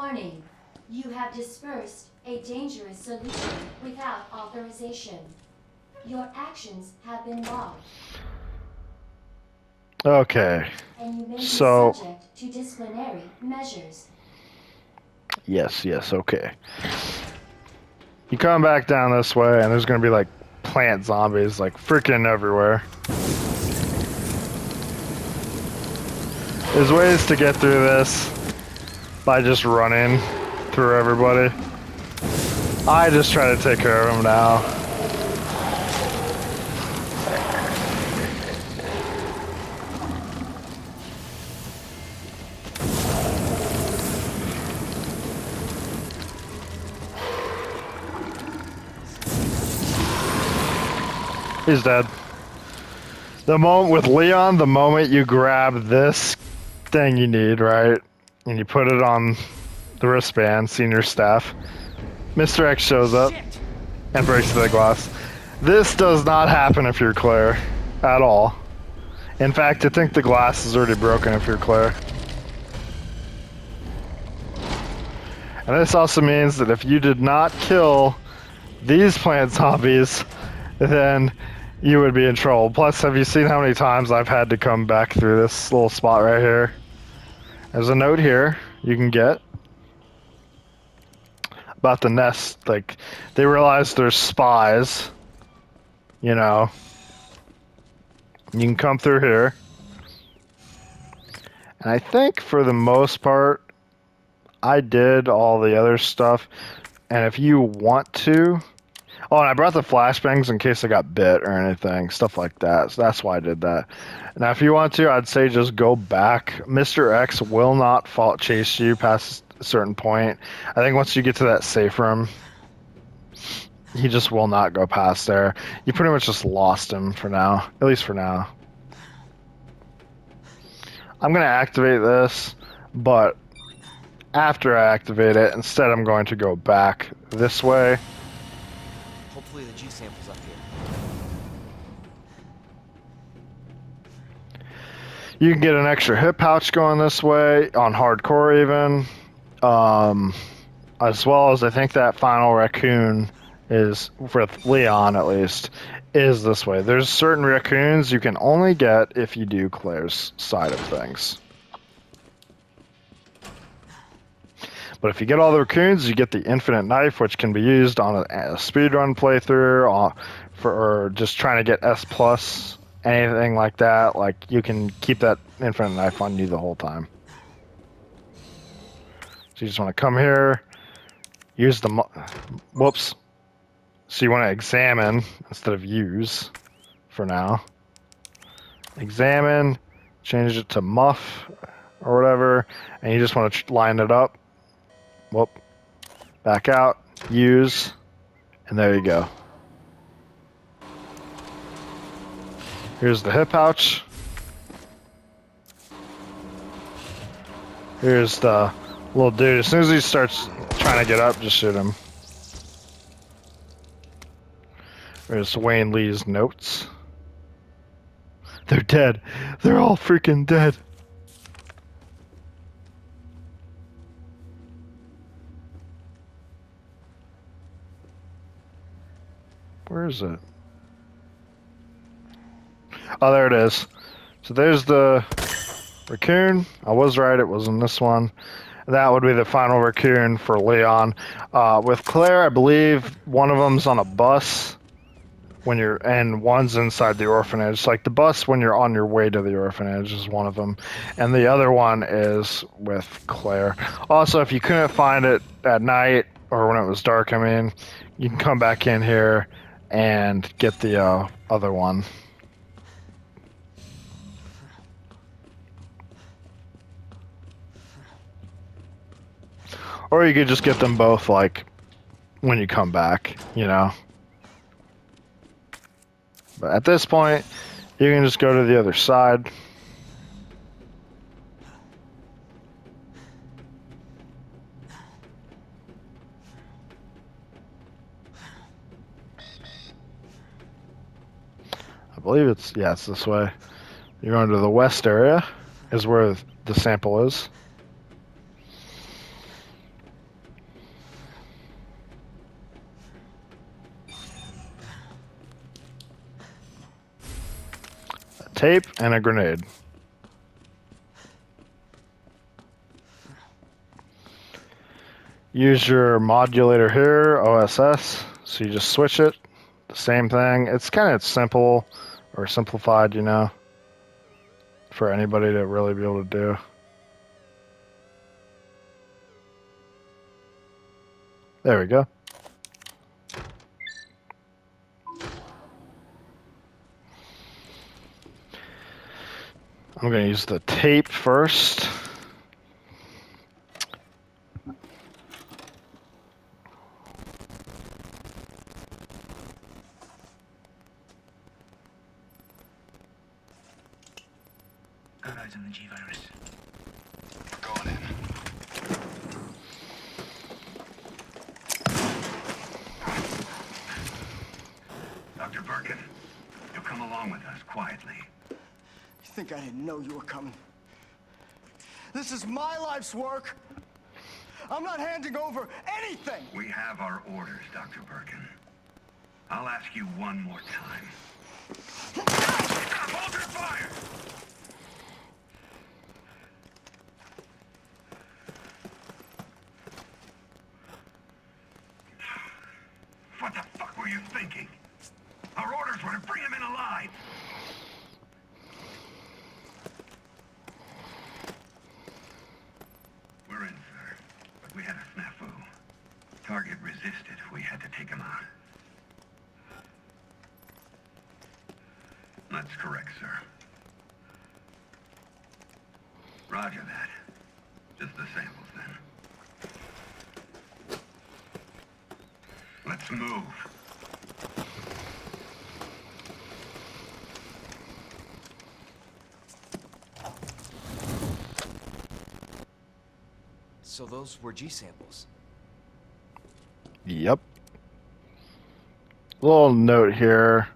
Warning. You have dispersed a dangerous solution without authorization. Your actions have been logged. Okay. And you may be So, subject to disciplinary measures. yes, okay. You come back down this way, and there's gonna be like plant zombies like freaking everywhere. There's ways to get through this by just running through everybody. I just try to take care of them now. He's dead. The moment with Leon, the moment you grab this thing you need, right? And you put it on the wristband, senior staff, Mr. X shows up and breaks the glass. This does not happen if you're Claire at all. In fact, I think the glass is already broken if you're Claire. And this also means that if you did not kill these plant zombies, then you would be in trouble. Plus, have you seen how many times I've had to come back through this little spot right here? There's a note here you can get about the nest. Like, they realize there's spies, you know. You can come through here. And I think for the most part, I did all the other stuff. And if you want to... Oh, and I brought the flashbangs in case I got bit or anything, stuff like that. So that's why I did that. Now, if you want to, I'd say just go back. Mr. X will not chase you past a certain point. I think once you get to that safe room, he just will not go past there. You pretty much just lost him for now, at least for now. I'm going to activate this, but after I activate it, instead I'm going to go back this way. Hopefully the G sample's up here. You can get an extra hip pouch going this way, on hardcore even. As well as I think that final raccoon is, with Leon at least, is this way. There's certain raccoons you can only get if you do Claire's side of things. But if you get all the raccoons, you get the infinite knife, which can be used on a speedrun playthrough, or just trying to get S+, anything like that. Like, you can keep that infinite knife on you the whole time. So you just want to come here, use the... Whoops. So you want to examine instead of use for now. Examine, change it to muff or whatever, and you just want to line it up. Whoop. Back out, use, and there you go. Here's the hip pouch. Here's the little dude. As soon as he starts trying to get up, just shoot him. There's Wayne Lee's notes. They're dead. They're all freaking dead. Where is it? Oh, there it is. So there's the raccoon. I was right, it was in this one. That would be the final raccoon for Leon. With Claire, I believe one of them's on a bus and one's inside the orphanage. Like the bus when you're on your way to the orphanage is one of them. And the other one is with Claire. Also, if you couldn't find it at night, or when it was dark, I mean, you can come back in here and get the other one. Or you could just get them both, like, when you come back, you know? But at this point, you can just go to the other side. I believe it's this way. You're going to the west area, is where the sample is. tape and a grenade. Use your modulator here, OSS, so you just switch it. The same thing. It's kind of simple or simplified, you know, for anybody to really be able to do. There we go. I'm going to use the tape first. Got eyes on the G-Virus. Going in. Dr. Birkin, you'll come along with us quietly. You think I didn't know you were coming? This is my life's work. I'm not handing over anything. We have our orders, Dr. Birkin. I'll ask you one more time. Hold your fire! What the fuck were you thinking? Our orders were to bring him in alive. We're in, sir. But we had a snafu. Target resisted. We had to take him out. That's correct, sir. Roger that. Just the samples, then. Let's move. So those were G samples. Yep. Little note here.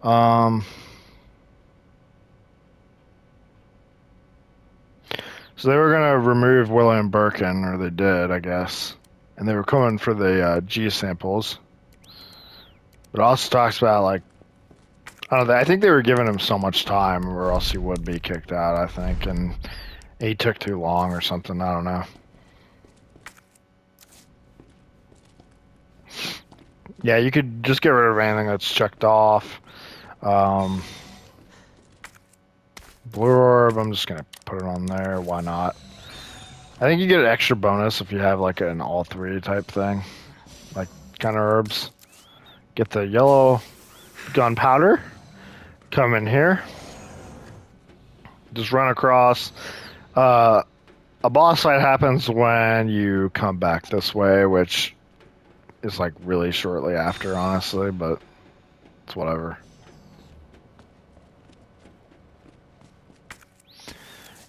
So they were gonna remove William Birkin, or they did, I guess, and they were coming for the G samples. But it also talks about, like, I don't know. I think they were giving him so much time, or else he would be kicked out. I think, and he took too long or something. I don't know. Yeah, you could just get rid of anything that's checked off. Blue orb, I'm just gonna put it on there. Why not? I think you get an extra bonus if you have like an all three type thing, like kind of herbs. Get the yellow gunpowder. Come in here. Just run across. A boss fight happens when you come back this way, which is like really shortly after, honestly, but it's whatever.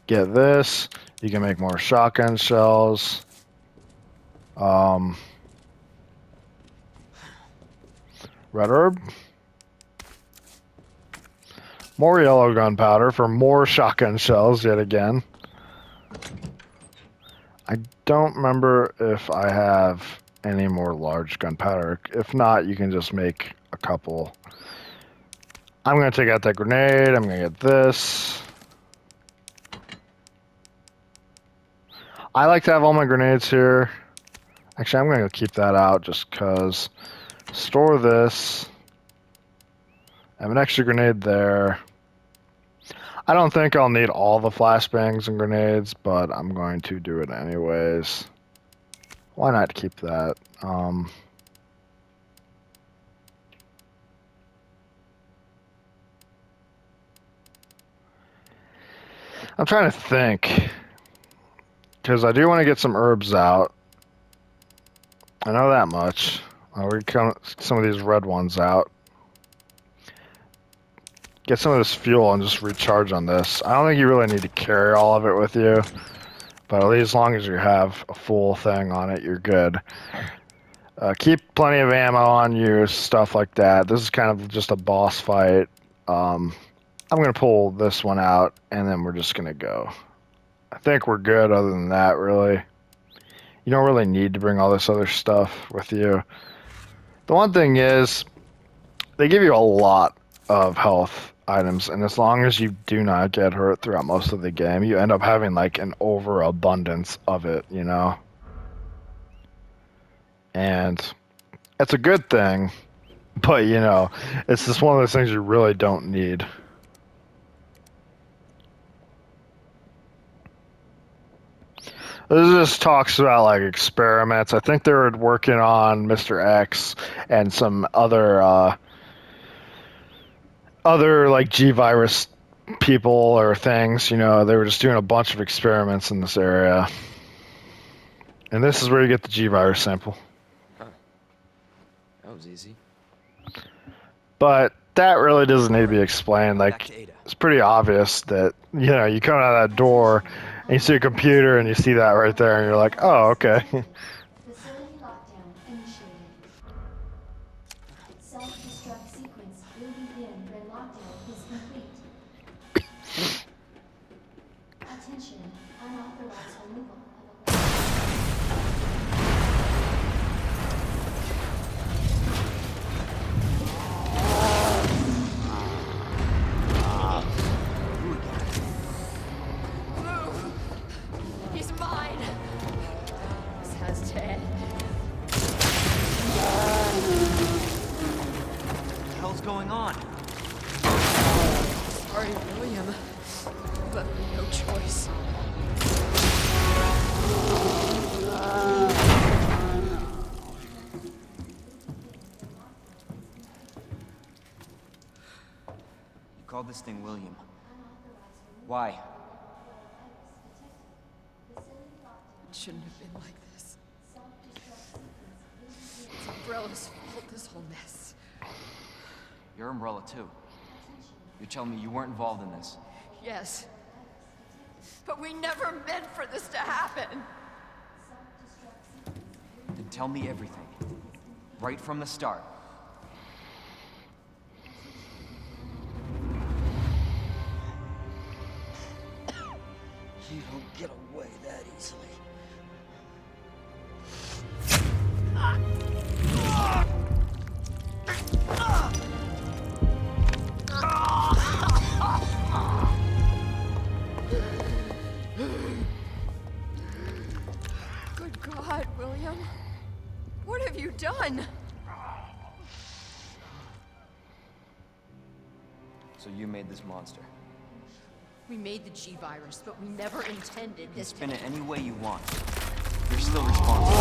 Get this. You can make more shotgun shells. Red herb. More yellow gunpowder for more shotgun shells yet again. I don't remember if I have any more large gunpowder. If not, you can just make a couple. I'm going to take out that grenade. I'm going to get this. I like to have all my grenades here. Actually, I'm going to keep that out just because. Store this. I have an extra grenade there. I don't think I'll need all the flashbangs and grenades, but I'm going to do it anyways. Why not keep that? I'm trying to think. Because I do want to get some herbs out. I know that much. We cut some of these red ones out. Get some of this fuel and just recharge on this. I don't think you really need to carry all of it with you. But at least as long as you have a full thing on it, you're good. Keep plenty of ammo on you, stuff like that. This is kind of just a boss fight. I'm going to pull this one out, and then we're just going to go. I think we're good other than that, really. You don't really need to bring all this other stuff with you. The one thing is, they give you a lot of health items, and as long as you do not get hurt throughout most of the game, you end up having like an overabundance of it, you know? And it's a good thing, but you know, it's just one of those things you really don't need. This just talks about like experiments. I think they were working on Mr. X and some other like G virus people or things. You know, they were just doing a bunch of experiments in this area, and this is where you get the G virus sample. Huh. That was easy. But that really doesn't need to be explained. Back Like, to Ada. it's pretty obvious that, you know, you come out of that door and you see a computer and you see that right there and you're like, oh, okay. Facility lockdown initiated. Self-destruct sequence will begin when lockdown is complete. Attention, unauthorized removal of equipment. He's mine. This has to end. What the hell's going on? Sorry, William. But no choice. You called this thing William. Why? It shouldn't have been like this. It's Umbrella's fault, this whole mess. You're Umbrella too. You're telling me you weren't involved in this? Yes. But we never meant for this to happen. Then tell me everything. Right from the start. You don't get away that easily. Good God, William. What have you done? So you made this monster. We made the G-Virus, but we never intended You can this spin it any way you want. You're still responsible.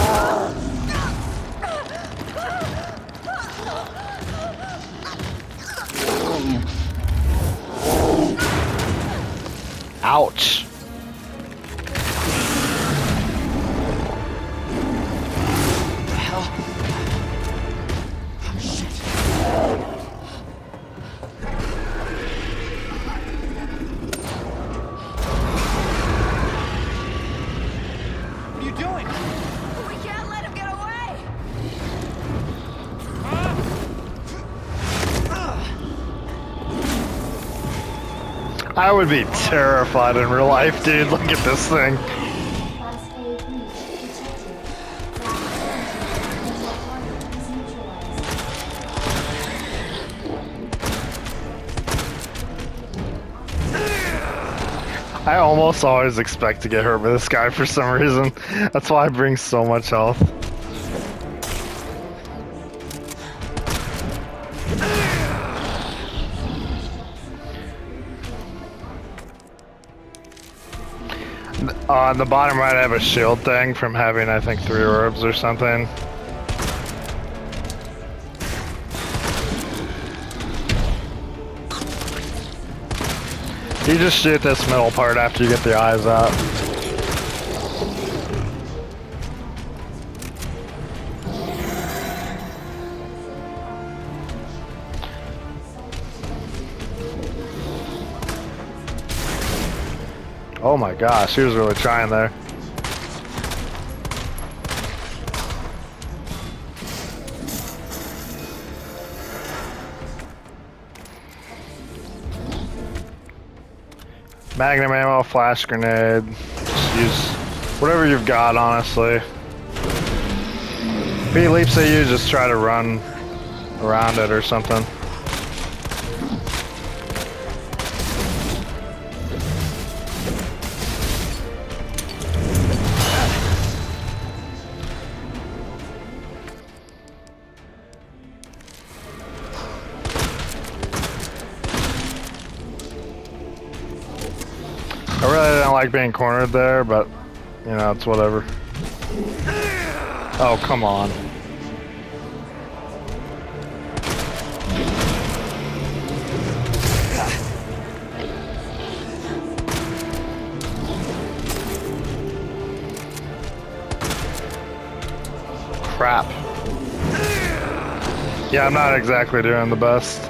Ouch. What the hell? Oh, shit. What are you doing? We can't let him get away! I would be terrified in real life, dude. Look at this thing. Class A breach detected. Until target is neutralized. I almost always expect to get hurt by this guy for some reason. That's why I bring so much health. On the bottom right, I have a shield thing from having, I think, 3 orbs or something. You just shoot this middle part after you get the eyes out. Oh my gosh, he was really trying there. Magnum ammo, flash grenade. Just use whatever you've got, honestly. If he leaps at you, just try to run around it or something. I really didn't like being cornered there, but you know, it's whatever. Oh, come on. Crap. Yeah, I'm not exactly doing the best.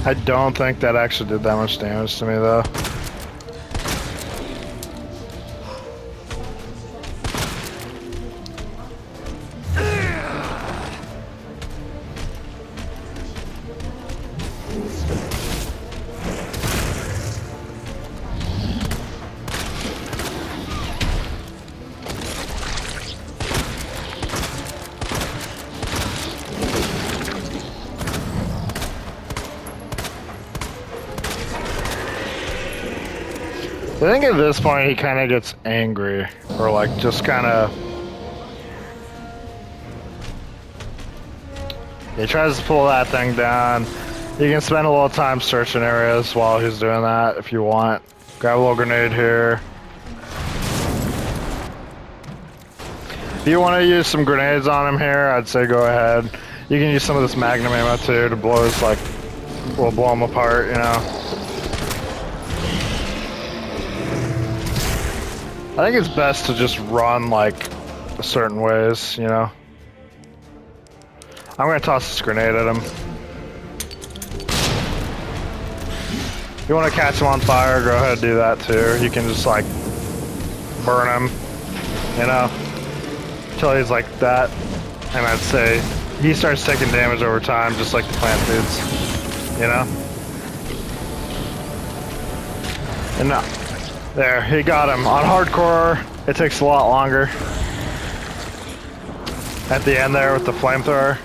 I don't think that actually did that much damage to me though. I think at this point he kind of gets angry, or like just kind of. He tries to pull that thing down. You can spend a little time searching areas while he's doing that if you want. Grab a little grenade here. If you want to use some grenades on him here, I'd say go ahead. You can use some of this magnum ammo too to blow his like, will blow him apart, you know. I think it's best to just run like certain ways, you know. I'm gonna toss this grenade at him. If you want to catch him on fire, go ahead and do that too. You can just like burn him, you know, until he's like that. And I'd say he starts taking damage over time, just like the plant dudes, you know. And now, there, he got him. On hardcore, it takes a lot longer. At the end there with the flamethrower.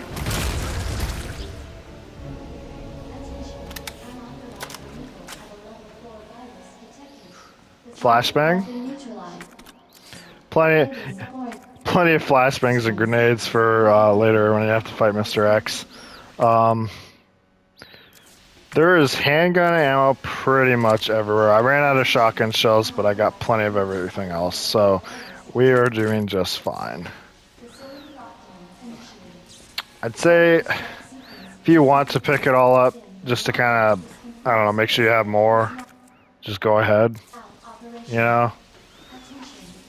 Flashbang? Plenty of flashbangs and grenades for later when you have to fight Mr. X. There is handgun ammo pretty much everywhere. I ran out of shotgun shells, but I got plenty of everything else, so we are doing just fine. I'd say if you want to pick it all up, just to kind of, I don't know, make sure you have more, just go ahead. You know,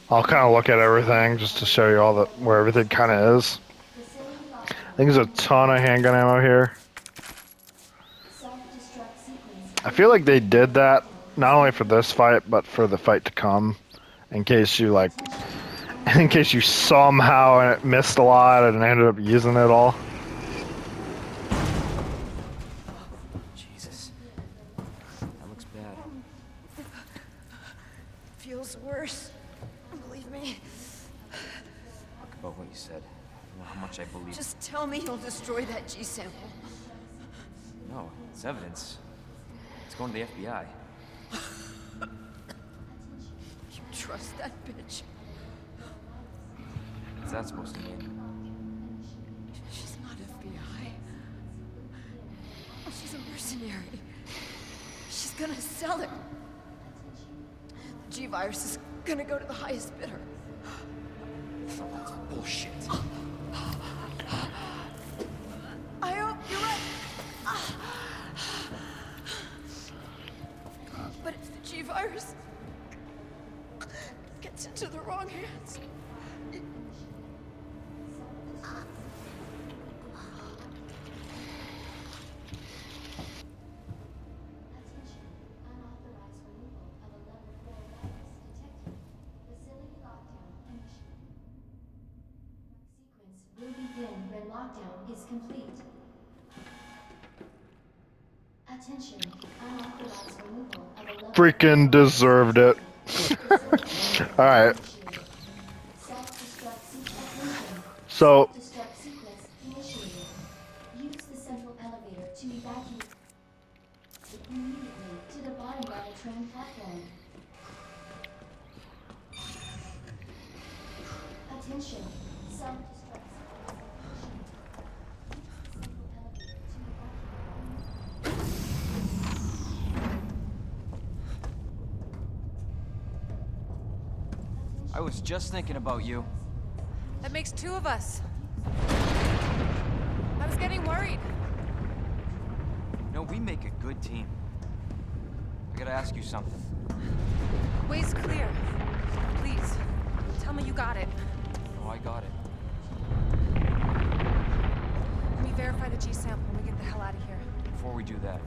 I'll kind of look at everything just to show you all the where everything kind of is. I think there's a ton of handgun ammo here. I feel like they did that not only for this fight, but for the fight to come, in case you like, in case you somehow missed a lot and ended up using it all. Jesus. That looks bad. Feels worse. Believe me. Talk about what you said. You know how much I believe. Just tell me you'll destroy that G sample. No, it's evidence. It's going to the FBI. You trust that bitch? What's that supposed to mean? She's not FBI. She's a mercenary. She's gonna sell it. The G-virus is gonna go to the highest bidder. That's bullshit. I hope you're right. But if the G-virus gets into the wrong hands... Will begin when lockdown is complete. Attention, unauthorized removal of a level Freaking deserved it. Alright. Self-destruct sequence. So, Self-destruct sequence initiated. Use the central elevator to evacuate immediately to the bottom by the tram platform. Attention. Self-destruct I was just thinking about you. That makes two of us. I was getting worried. No, we make a good team. I gotta ask you something. Way's clear. Please, tell me you got it. Oh, I got it. Let me verify the G sample and we get the hell out of here. Before we do that,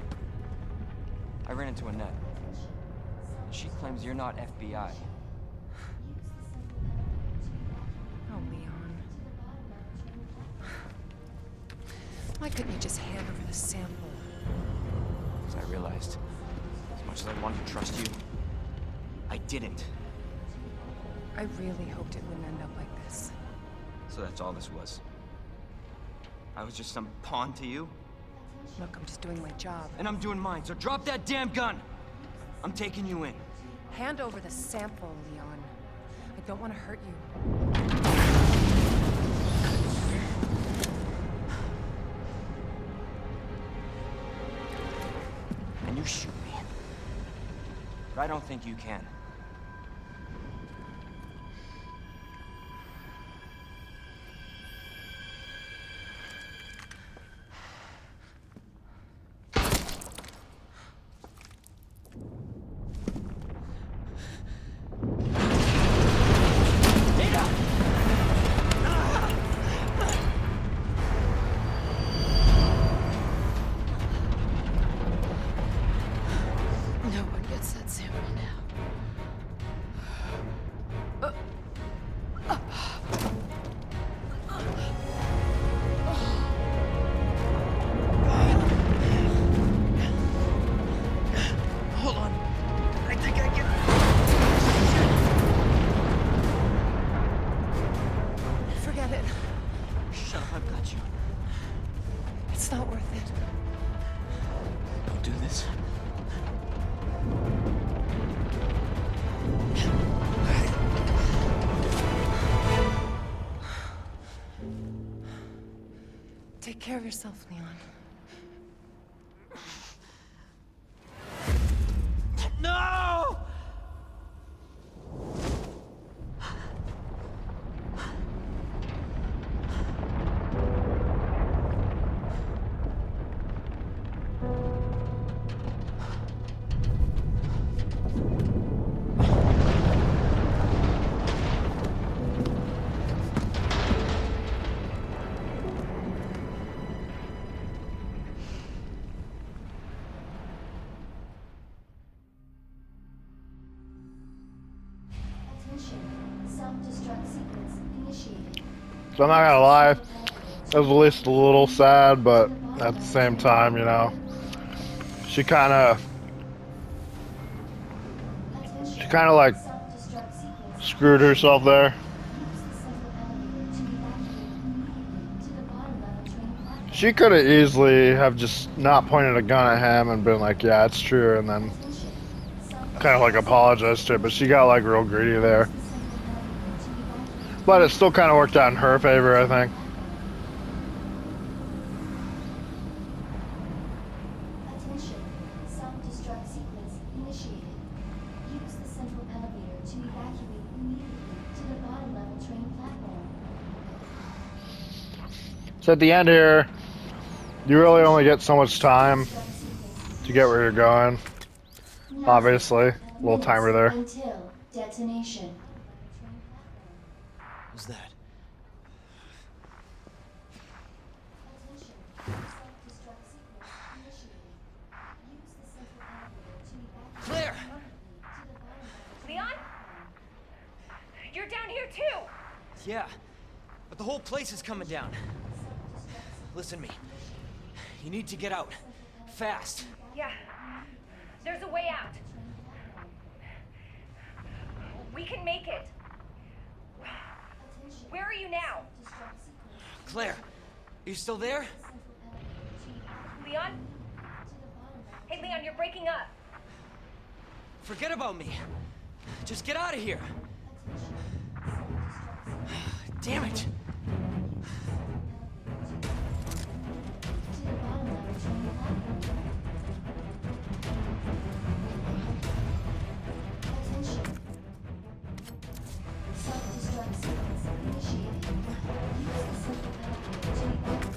I ran into Annette. She claims you're not FBI. Oh, Leon. Why couldn't you just hand over the sample? As I realized, as much as I wanted to trust you, I didn't. I really hoped it wouldn't end up like this. So that's all this was. I was just some pawn to you, Look, I'm just doing my job. and I'm doing mine, so drop that damn gun! I'm taking you in. Hand over the sample, Leon. I don't want to hurt you. And you shoot me. But I don't think you can. No one gets that sample now. Hold on. I think I can... Forget it. Shut up, I've got you. It's not worth it. Don't do this. Take care of yourself, Leon. No! Attention. Self-destruct sequence initiated. So I'm not gonna lie, it was at least a little sad, but at the same time, you know, she kind of like Self-destruct sequence. screwed herself there. Use the central elevator to evacuate immediately to the bottom level train platform. She could have easily have just not pointed a gun at him and been like, yeah, it's true, and then Attention. kind of like apologized to it, but she got like real greedy there. But it still kind of worked out in her favor, I think. Attention. Self-destruct sequence initiated. Use the central elevator to evacuate immediately to the bottom level train platform. So at the end here, you really only get so much time to get where you're going. Obviously, little timer there. Until detonation. What's that? Attention. Self-destruct sequence initiated. Use the central elevator to evacuate Claire! to the bottom level train Leon? platform. You're down here too! Yeah, but the whole place is coming down. Listen to me. You need to get out. Fast. Yeah. There's a way out. We can make it. Where are you now? Claire, are you still there? Leon? Hey, Leon, you're breaking up. Forget about me. Just get out of here. Damn it! Attention. Self-destruct sequence initiated. Use the central elevator to evacuate.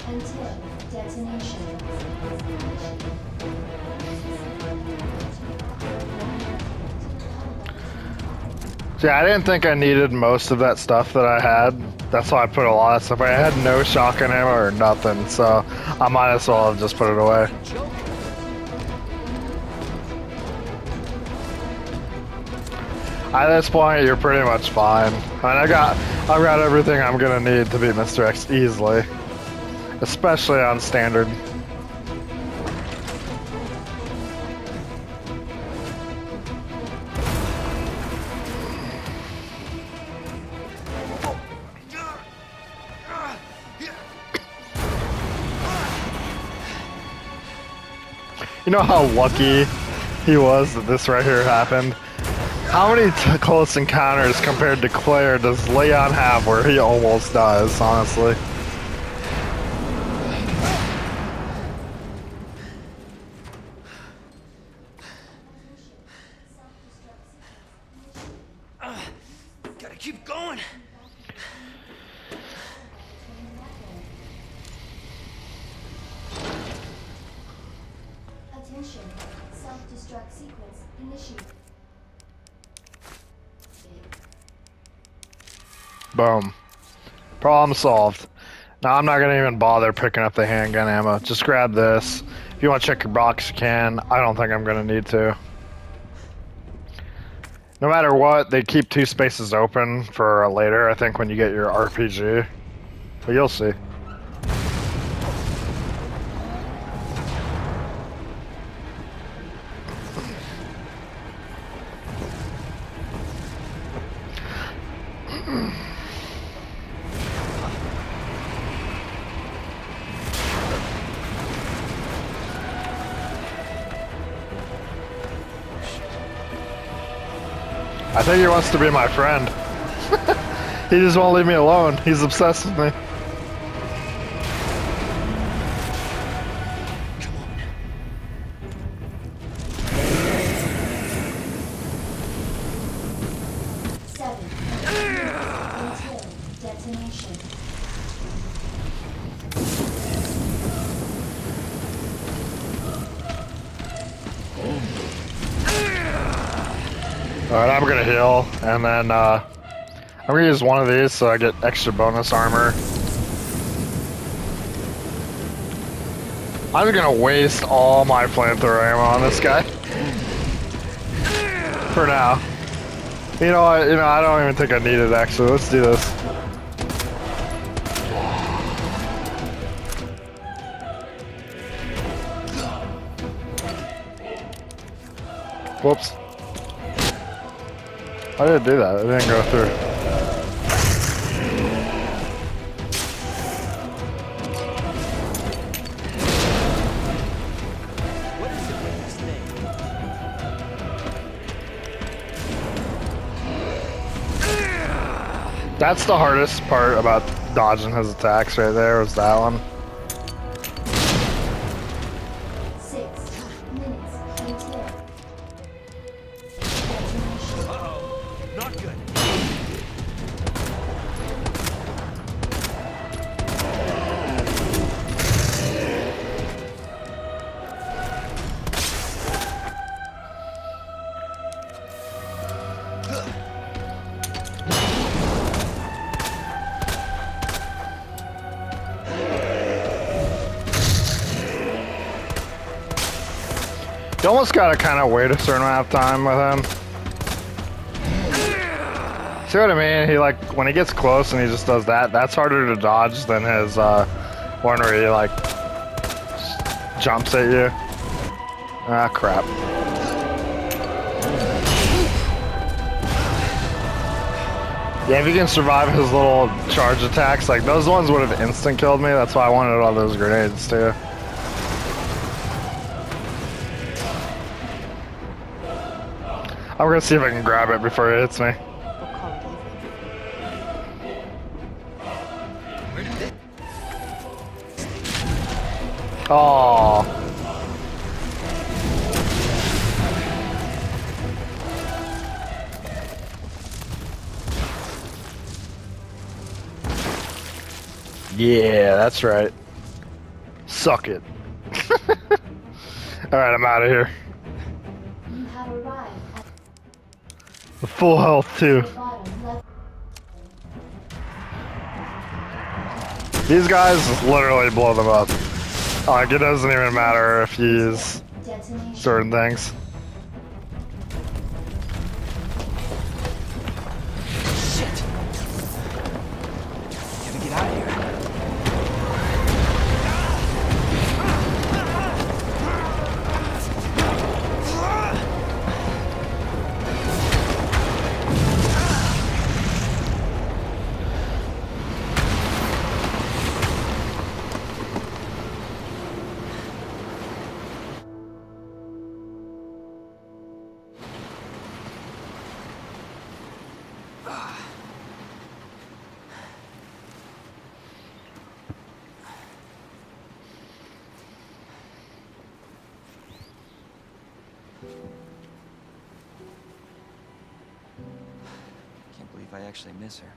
until detonation. See, I didn't think I needed most of that stuff that I had. That's why I put a lot of stuff. I had no shotgun ammo or nothing, so I might as well have just put it away. At this point, you're pretty much fine. I mean, I've got everything I'm gonna need to beat Mr. X easily, especially on standard. You know how lucky he was that this right here happened? How many close encounters compared to Claire does Leon have where he almost dies, honestly? Gotta keep going. Attention, self-destruct sequence initiated. Boom. Problem solved. Now I'm not gonna even bother picking up the handgun ammo. Just grab this. If you want to check your box, you can. I don't think I'm gonna need to. No matter what, they keep 2 spaces open for later, I think, when you get your RPG. But you'll see. I think he wants to be my friend. He just won't leave me alone. He's obsessed with me. Until detonation. Alright, I'm gonna heal, and then I'm gonna use one of these so I get extra bonus armor. I'm gonna waste all my flamethrower ammo on this guy. For now. You know what, I don't even think I need it actually. Let's do this. Whoops. Why did it do that? It didn't go through. What is it with this thing? That's the hardest part about dodging his attacks right there, was that one. 6 minutes until detonation. Uh-oh. Not good. You almost gotta kind of wait a certain amount of time with him. See what I mean? He like, when he gets close and he just does that, that's harder to dodge than his one where he like jumps at you. Ah, crap. Yeah, if you can survive his little charge attacks, like those ones would have instant killed me. That's why I wanted all those grenades too. I'm gonna see if I can grab it before it hits me. Oh. Yeah, that's right. Suck it. Alright, I'm out of here. You have arrived at The full health too. the bottom left. These guys literally blow them up. Like, it doesn't even matter if you use Detonation. certain things. Shit! Gotta get out of here. Can't believe I actually miss her.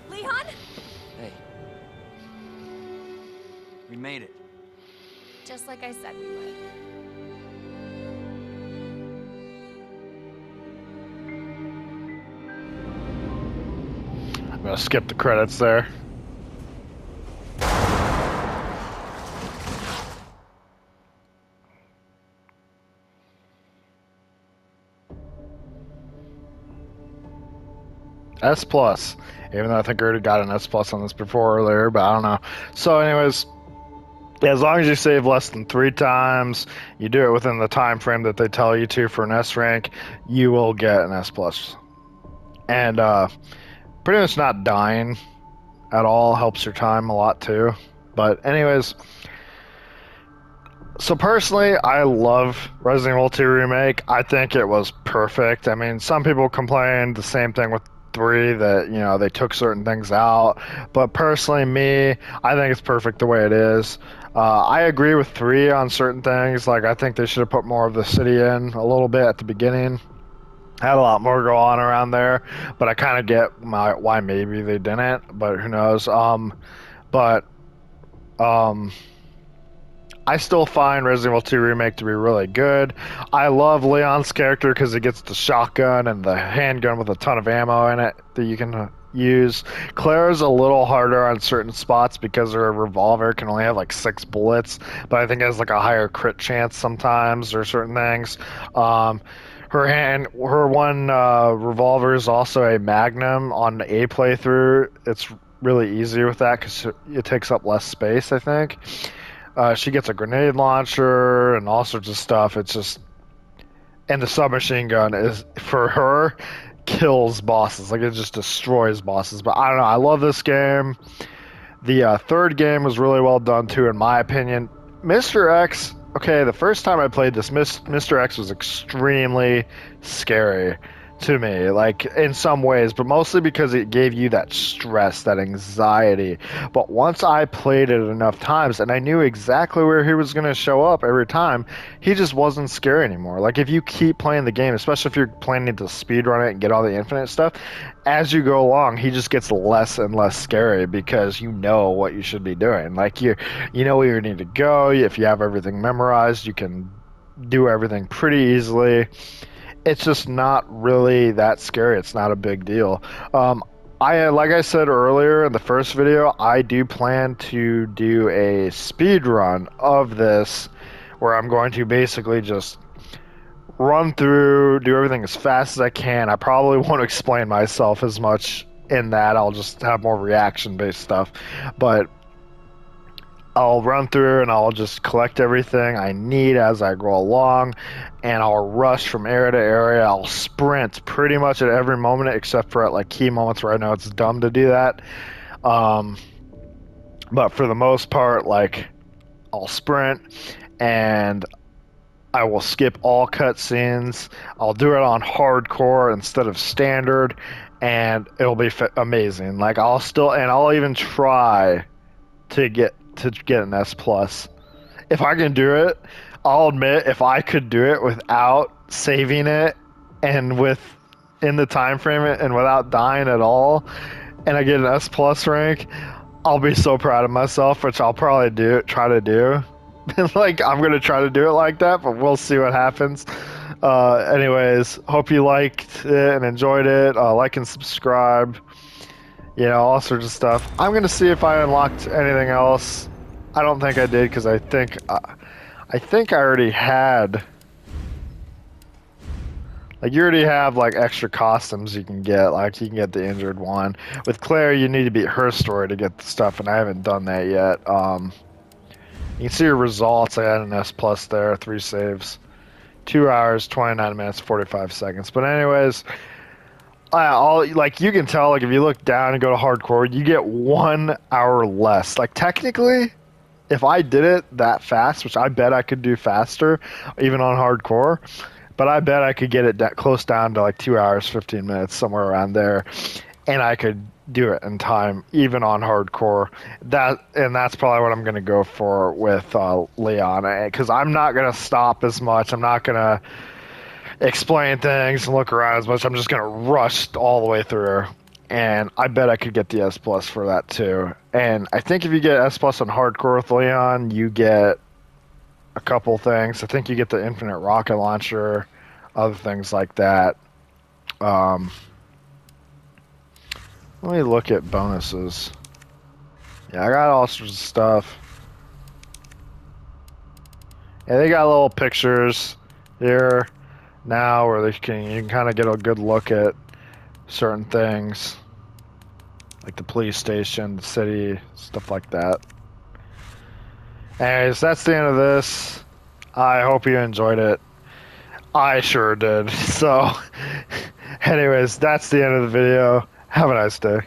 Leon? Hey. We made it. Just like I said we would. I'm gonna skip the credits there. S plus, even though I think I already got an S plus on this before earlier, but I don't know. So anyways, yeah, as long as you save less than 3 times, you do it within the time frame that they tell you to for an S rank, you will get an S plus. And pretty much not dying at all helps your time a lot too. But anyways, so personally, I love Resident Evil 2 Remake. I think it was perfect. I mean, some people complained the same thing with 3, that, you know, they took certain things out. But personally, me, I think it's perfect the way it is. I agree with 3 on certain things. Like, I think they should have put more of the city in a little bit at the beginning. Had a lot more go on around there, but I kind of get why maybe they didn't, but who knows. I still find Resident Evil 2 Remake to be really good. I love Leon's character because he gets the shotgun and the handgun with a ton of ammo in it that you can use. Claire's a little harder on certain spots because her revolver can only have like 6 bullets, but I think it has like a higher crit chance sometimes or certain things. Her one revolver is also a Magnum on a playthrough. It's really easy with that because it takes up less space, I think. She gets a grenade launcher and all sorts of stuff. It's just, and the submachine gun is for her kills bosses. Like it just destroys bosses. But I don't know. I love this game. The third game was really well done too, in my opinion. Mr. X. Okay, the first time I played this, Mr. X was extremely scary to me, like in some ways, but mostly because it gave you that stress, that anxiety. But once I played it enough times and I knew exactly where he was going to show up every time, he just wasn't scary anymore. Like if you keep playing the game, especially if you're planning to speedrun it and get all the infinite stuff, as you go along, he just gets less and less scary because you know what you should be doing. Like you know where you need to go. If you have everything memorized, you can do everything pretty easily. It's just not really that scary. It's not a big deal. Like I said earlier in the first video, I do plan to do a speed run of this where I'm going to basically just run through, do everything as fast as I can. I probably won't explain myself as much in that. I'll just have more reaction-based stuff. But I'll run through and I'll just collect everything I need as I go along, and I'll rush from area to area. I'll sprint pretty much at every moment except for at like key moments where I know it's dumb to do that. But for the most part, like I'll sprint and I will skip all cutscenes. I'll do it on hardcore instead of standard, and it'll be amazing. Like I'll even try to get an S plus. If I can do it, I'll admit if I could do it without saving it and in the time frame and without dying at all, and I get an S plus rank, I'll be so proud of myself, which I'll probably try to do. Like I'm gonna try to do it like that, but we'll see what happens. Anyways, hope you liked it and enjoyed it. Like and subscribe. You know, all sorts of stuff. I'm gonna see if I unlocked anything else. I don't think I did because I think I already had. Like you already have like extra costumes you can get. Like you can get the injured one. With Claire, you need to beat her story to get the stuff, and I haven't done that yet. You can see your results. I had an S plus there, 3 saves, 2 hours, 29 minutes, 45 seconds. But anyways. Like you can tell, like if you look down and go to hardcore, you get 1 hour less. Like technically, if I did it that fast, which I bet I could do faster, even on hardcore, but I bet I could get it close down to like 2 hours, 15 minutes, somewhere around there, and I could do it in time, even on hardcore. That's probably what I'm gonna go for with Leon, because I'm not gonna stop as much. I'm not gonna explain things and look around as much. I'm just gonna rush all the way through, and I bet I could get the S plus for that too. And I think if you get S plus on hardcore with Leon, you get a couple things. I think you get the infinite rocket launcher, other things like that. Let me look at bonuses. Yeah, I got all sorts of stuff. Yeah, they got little pictures here now where you can kind of get a good look at certain things, like the police station, the city, stuff like that. Anyways, that's the end of this. I hope you enjoyed it. I sure did. So anyways, that's the end of the video. Have a nice day.